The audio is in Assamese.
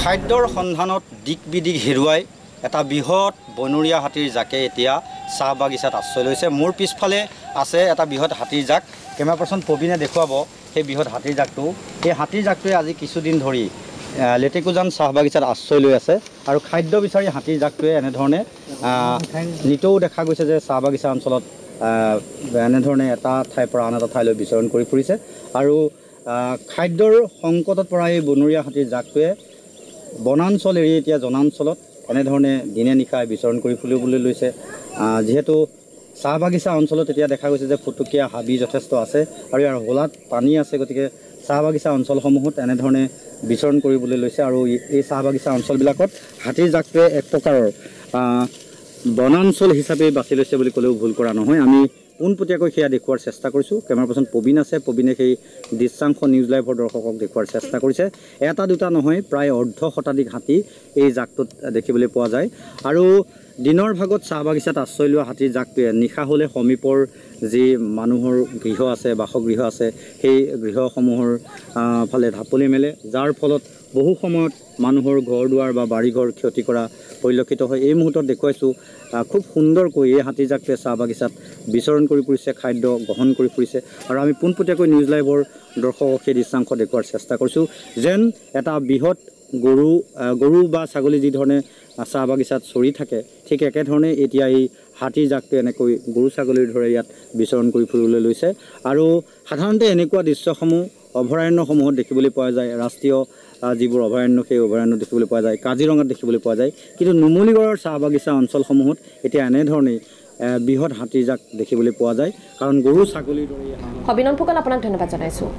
খাদ্যৰ সন্ধানত দিক বিদিক হেৰুৱাই এটা বৃহৎ বনৰীয়া হাতীৰ জাকে এতিয়া চাহ বাগিচাত আশ্ৰয় লৈছে। মোৰ পিছফালে আছে এটা বৃহৎ হাতীৰ জাক। কেমেৰা পাৰ্চন প্ৰবীণে দেখুৱাব সেই বৃহৎ হাতীৰ জাকটো। এই হাতীৰ জাকটোৱে আজি কিছুদিন ধৰি লেটেকুজান চাহ বাগিচাত আশ্ৰয় লৈ আছে আৰু খাদ্য বিচাৰি হাতীৰ জাকটোৱে এনেধৰণে নিতৌ দেখা গৈছে যে চাহ বাগিচা অঞ্চলত এনেধৰণে এটা ঠাইৰ পৰা আন এটা ঠাইলৈ বিচৰণ কৰি ফুৰিছে আৰু খাদ্যৰ সংকটত পৰা এই বনৰীয়া হাতীৰ জাকটোৱে বনাঞ্চল এৰি এতিয়া জনাঞ্চলত এনেধৰণে দিনে নিশাই বিচৰণ কৰি ফুৰিবলৈ লৈছে। যিহেতু চাহ বাগিচা অঞ্চলত এতিয়া দেখা গৈছে যে ফুটুকীয়া হাবি যথেষ্ট আছে আৰু ইয়াৰ হোলাত পানী আছে, গতিকে চাহ বাগিচা অঞ্চলসমূহত এনেধৰণে বিচৰণ কৰিবলৈ লৈছে আৰু এই চাহ বাগিচা অঞ্চলবিলাকত হাতীৰ জাকটোৱে এক প্ৰকাৰৰ বনাঞ্চল হিচাপে বাছি লৈছে বুলি ক'লেও ভুল কৰা নহয়। আমি পোনপটীয়াকৈ সেয়া দেখুওৱাৰ চেষ্টা কৰিছোঁ। কেমেৰা পাৰ্চন প্ৰবীণ আছে, প্ৰবীণে সেই দৃশ্যাংশ নিউজ লাইভৰ দৰ্শকক দেখুওৱাৰ চেষ্টা কৰিছে। এটা দুটা নহয়, প্ৰায় অৰ্ধ শতাধিক হাতী এই জাকটোত দেখিবলৈ পোৱা যায় আৰু দিনৰ ভাগত চাহ বাগিচাত আশ্ৰয় লোৱা হাতীৰ জাকটোৱে নিশা হ'লে সমীপৰ যি মানুহৰ গৃহ আছে, বাসগৃহ আছে, সেই গৃহসমূহৰ ফালে ঢাপলি মেলে, যাৰ ফলত বহু সময়ত মানুহৰ ঘৰ দুৱাৰ বা বাৰীঘৰ ক্ষতি কৰা পৰিলক্ষিত হয়। এই মুহূৰ্তত দেখুৱাইছোঁ খুব সুন্দৰকৈ এই হাতীৰ জাকটোৱে চাহ বাগিচাত বিচৰণ কৰি ফুৰিছে, খাদ্য গ্ৰহণ কৰি ফুৰিছে আৰু আমি পোনপটীয়াকৈ নিউজ লাইভৰ দৰ্শকক সেই দৃশ্যাংশ দেখুওৱাৰ চেষ্টা কৰিছোঁ যেন এটা বৃহৎ গৰু বা ছাগলী যিধৰণে চাহ বাগিচাত চৰি থাকে, ঠিক একেধৰণে এতিয়া এই হাতীৰ জাকটোৱে এনেকৈ গৰু ছাগলীৰ দৰে ইয়াত বিচৰণ কৰি ফুৰিবলৈ লৈছে আৰু সাধাৰণতে এনেকুৱা দৃশ্যসমূহ অভয়াৰণ্যসমূহত দেখিবলৈ পোৱা যায়। ৰাষ্ট্ৰীয় যিবোৰ অভয়াৰণ্য, সেই অভয়াৰণ্য দেখিবলৈ পোৱা যায়, কাজিৰঙাত দেখিবলৈ পোৱা যায়, কিন্তু নুমলীগড়ৰ চাহ বাগিচা অঞ্চলসমূহত এতিয়া এনেধৰণেই বৃহৎ হাতীৰ জাক দেখিবলৈ পোৱা যায়, কাৰণ গৰু ছাগলীৰ দৰে। অভিনৱ ফুকন, আপোনাক ধন্যবাদ জনাইছোঁ।